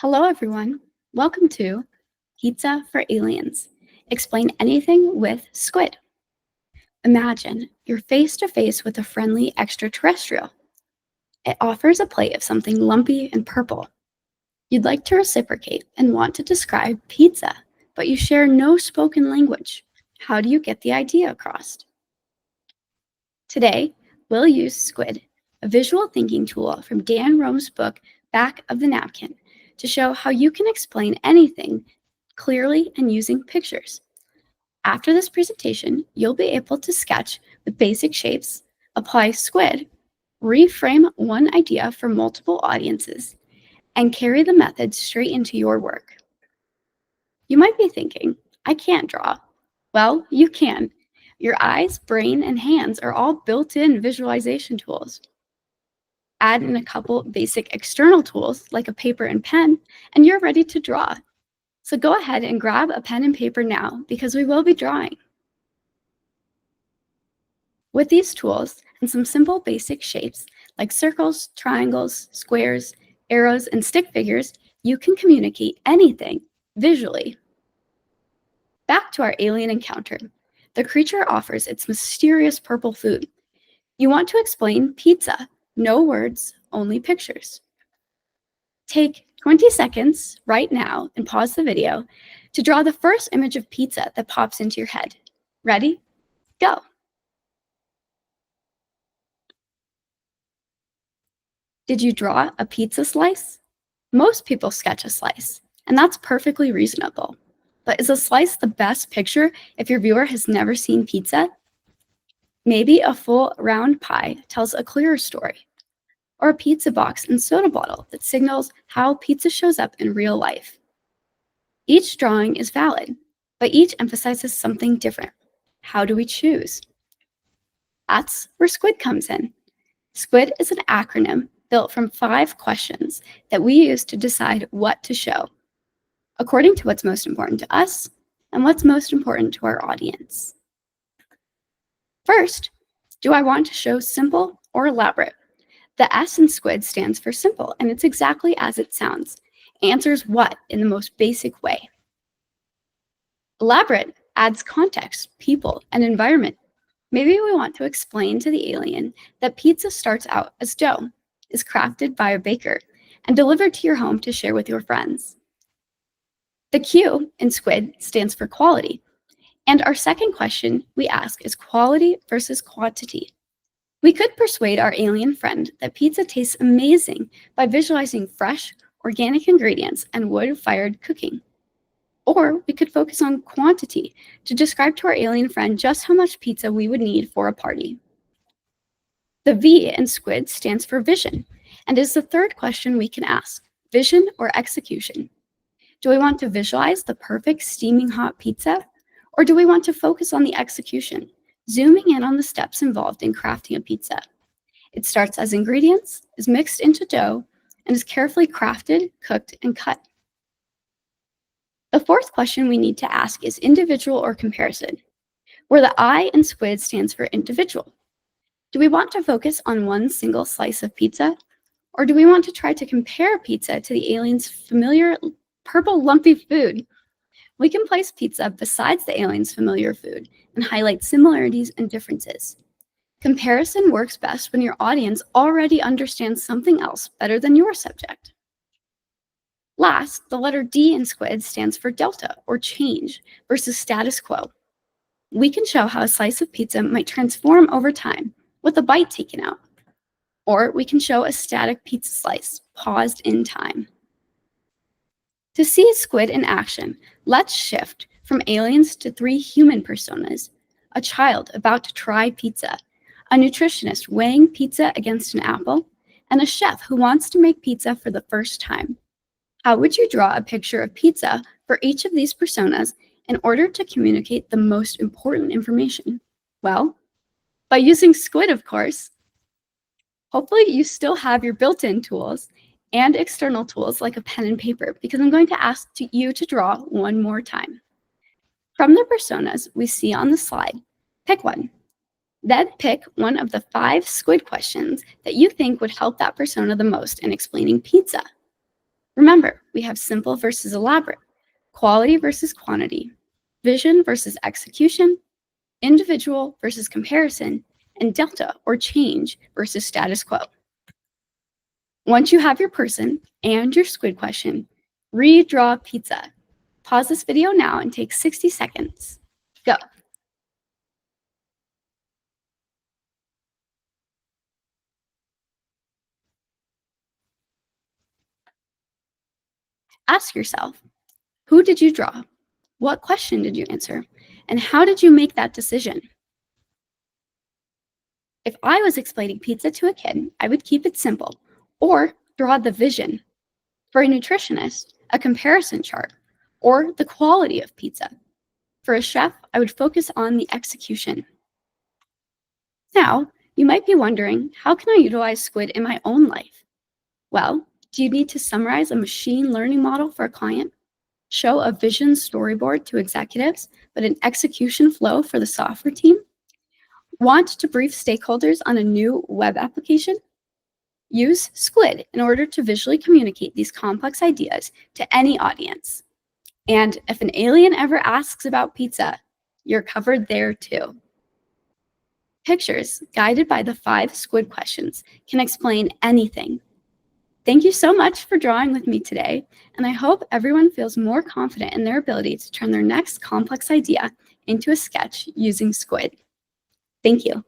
Hello, everyone. Welcome to Pizza for Aliens. Explain anything with squid. Imagine you're face to face with a friendly extraterrestrial. It offers a plate of something lumpy and purple. You'd like to reciprocate and want to describe pizza, but you share no spoken language. How do you get the idea across? Today, we'll use SQUID, a visual thinking tool from Dan Rome's book, Back of the Napkin, to show how you can explain anything clearly and using pictures. After this presentation, you'll be able to sketch with basic shapes, apply SQUID, reframe one idea for multiple audiences, and carry the method straight into your work. You might be thinking, I can't draw. Well, you can. Your eyes, brain, and hands are all built-in visualization tools. Add in a couple basic external tools like a paper and pen, and you're ready to draw. So go ahead and grab a pen and paper now because we will be drawing. With these tools and some simple basic shapes like circles, triangles, squares, arrows, and stick figures, you can communicate anything visually. Back to our alien encounter. The creature offers its mysterious purple food. You want to explain pizza. No words, only pictures. Take 20 seconds right now and pause the video to draw the first image of pizza that pops into your head. Ready? Go. Did you draw a pizza slice? Most people sketch a slice, and that's perfectly reasonable. But is a slice the best picture if your viewer has never seen pizza? Maybe a full round pie tells a clearer story, or a pizza box and soda bottle that signals how pizza shows up in real life. Each drawing is valid, but each emphasizes something different. How do we choose? That's where SQUID comes in. SQUID is an acronym built from 5 questions that we use to decide what to show, according to what's most important to us and what's most important to our audience. First, do I want to show simple or elaborate? The S in SQUID stands for simple, and it's exactly as it sounds. Answers what in the most basic way. Elaborate adds context, people, and environment. Maybe we want to explain to the alien that pizza starts out as dough, is crafted by a baker, and delivered to your home to share with your friends. The Q in SQUID stands for quality, and our second question we ask is quality versus quantity. We could persuade our alien friend that pizza tastes amazing by visualizing fresh, organic ingredients and wood-fired cooking. Or we could focus on quantity to describe to our alien friend just how much pizza we would need for a party. The V in SQUID stands for vision, and is the third question we can ask, vision or execution. Do we want to visualize the perfect steaming hot pizza, or do we want to focus on the execution, zooming in on the steps involved in crafting a pizza? It starts as ingredients, is mixed into dough, and is carefully crafted, cooked, and cut. The fourth question we need to ask is individual or comparison, where the I in SQUID stands for individual. Do we want to focus on one single slice of pizza, or do we want to try to compare pizza to the alien's familiar purple lumpy food? We can place pizza besides the alien's familiar food and highlight similarities and differences. Comparison works best when your audience already understands something else better than your subject. Last, the letter D in SQUID stands for delta, or change, versus status quo. We can show how a slice of pizza might transform over time with a bite taken out. Or we can show a static pizza slice, paused in time. To see SQUID in action, let's shift from aliens to 3 human personas: a child about to try pizza, a nutritionist weighing pizza against an apple, and a chef who wants to make pizza for the first time. How would you draw a picture of pizza for each of these personas in order to communicate the most important information? Well, by using SQUID, of course. Hopefully you still have your built-in tools and external tools like a pen and paper, because I'm going to ask you to draw one more time. From the personas we see on the slide, pick one. Then pick one of the 5 SQUID questions that you think would help that persona the most in explaining pizza. Remember, we have simple versus elaborate, quality versus quantity, vision versus execution, individual versus comparison, and delta or change versus status quo. Once you have your person and your squid question, redraw pizza. Pause this video now and take 60 seconds. Go. Ask yourself, who did you draw? What question did you answer? And how did you make that decision? If I was explaining pizza to a kid, I would keep it simple or draw the vision. For a nutritionist, a comparison chart or the quality of pizza. For a chef, I would focus on the execution. Now, you might be wondering, how can I utilize SQUID in my own life? Well, do you need to summarize a machine learning model for a client? Show a vision storyboard to executives, but an execution flow for the software team? Want to brief stakeholders on a new web application? Use SQUID in order to visually communicate these complex ideas to any audience. And if an alien ever asks about pizza, you're covered there too. Pictures, guided by the 5 SQUID questions, can explain anything. Thank you so much for drawing with me today, and I hope everyone feels more confident in their ability to turn their next complex idea into a sketch using SQUID. Thank you.